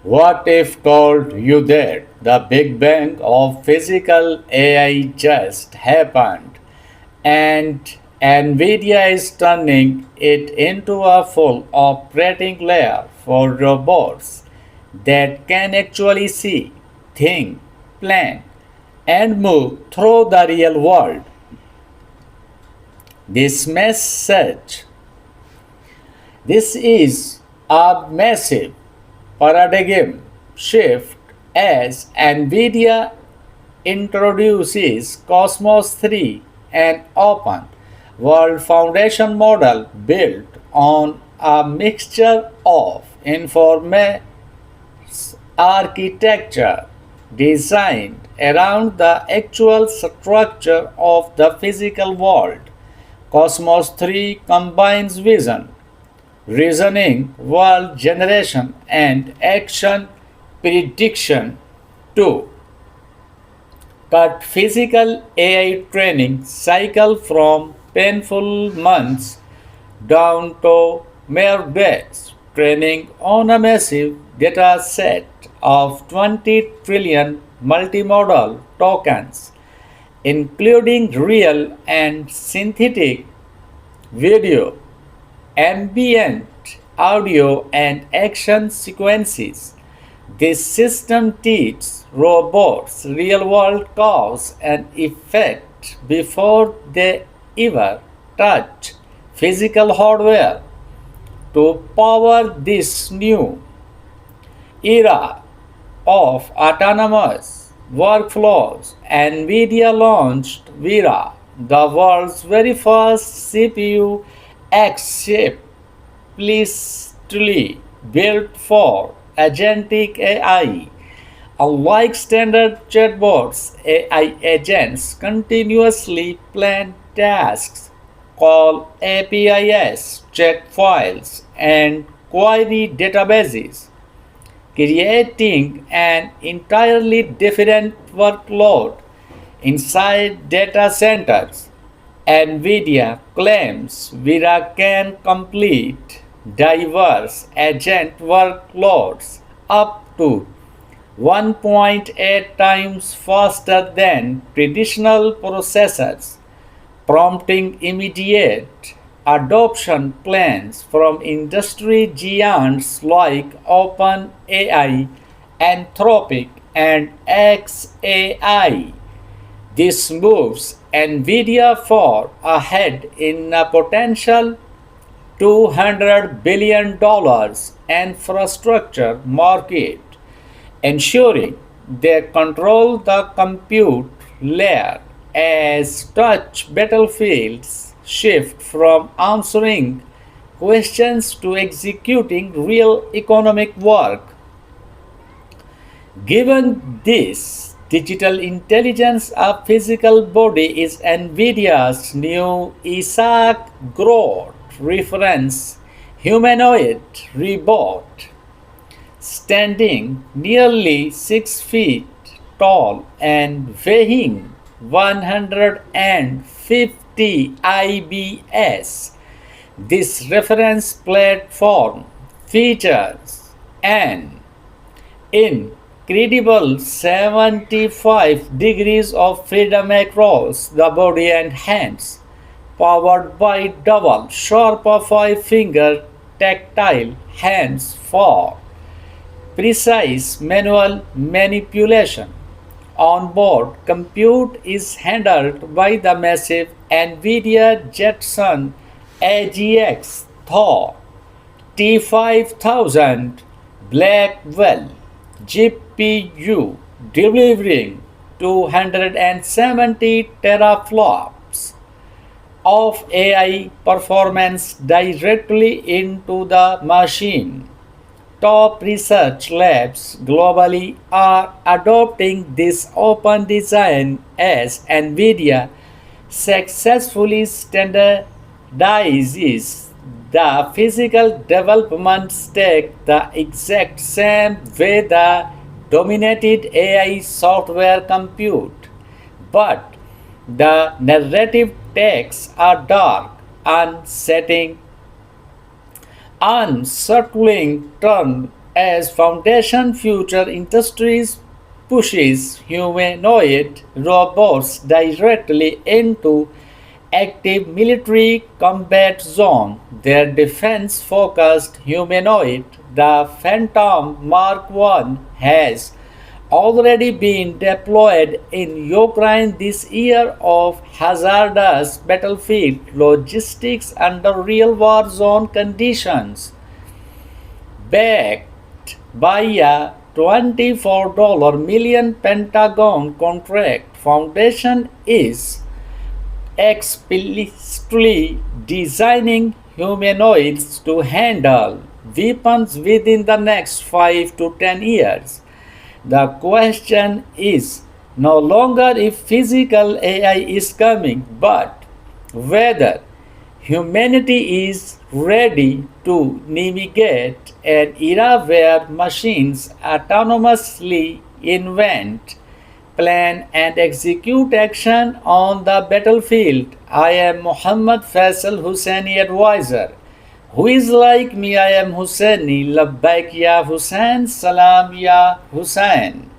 What if told you that the Big Bang of physical AI just happened and Nvidia is turning it into a full operating layer for robots that can actually see, think, plan, and move through the real world? This message, this is a massive paradigm shift as Nvidia introduces Cosmos 3, an open world foundation model built on a mixture of information architecture designed around the actual structure of the physical world. Cosmos 3 combines vision, reasoning, world generation, and action prediction to cut physical AI training cycle from painful months down to mere days, training on a massive data set of 20 trillion multimodal tokens, including real and synthetic video, ambient audio, and action sequences. This system teaches robots real world cause and effect before they ever touch physical hardware. To power this new era of autonomous workflows, Nvidia launched Vera, the world's very first CPU explicitly built for agentic AI. Unlike standard chatbots, AI agents continuously plan tasks, call APIs, check files, and query databases, creating an entirely different workload inside data centers. Nvidia claims Vera can complete diverse agent workloads up to 1.8 times faster than traditional processors, prompting immediate adoption plans from industry giants like OpenAI, Anthropic, and xAI. This moves Nvidia far ahead in a potential $200 billion infrastructure market, ensuring they control the compute layer as such battlefields shift from answering questions to executing real economic work. Given this, digital intelligence of physical body is NVIDIA's new Isaac Groot reference humanoid robot, standing nearly 6 feet tall and weighing 150 IBS. This reference platform features an incredible 75 degrees of freedom across the body and hands, powered by double sharp 5-finger tactile hands for precise manual manipulation. Onboard compute is handled by the massive NVIDIA Jetson AGX Thor T5000 Blackwell GPU, delivering 270 teraflops of AI performance directly into the machine. Top research labs globally are adopting this open design as NVIDIA successfully standardizes the physical development stack the exact same way the dominated AI software compute. But the narrative takes a dark, unsettling turn as foundation future industries pushes humanoid robots directly into active military combat zone. Their defense-focused humanoid, the Phantom Mark I, has already been deployed in Ukraine this year of hazardous battlefield logistics under real war zone conditions. Backed by a $24 million Pentagon contract, Foundation is explicitly designing humanoids to handle weapons within the next 5 to 10 years. The question is no longer if physical AI is coming, but whether humanity is ready to navigate an era where machines autonomously invent, plan, and execute action on the battlefield. I am Muhammad Faisal Hussaini advisor. Who is like me? I am Hussaini. Labbaik ya Hussain. Salam ya Hussain.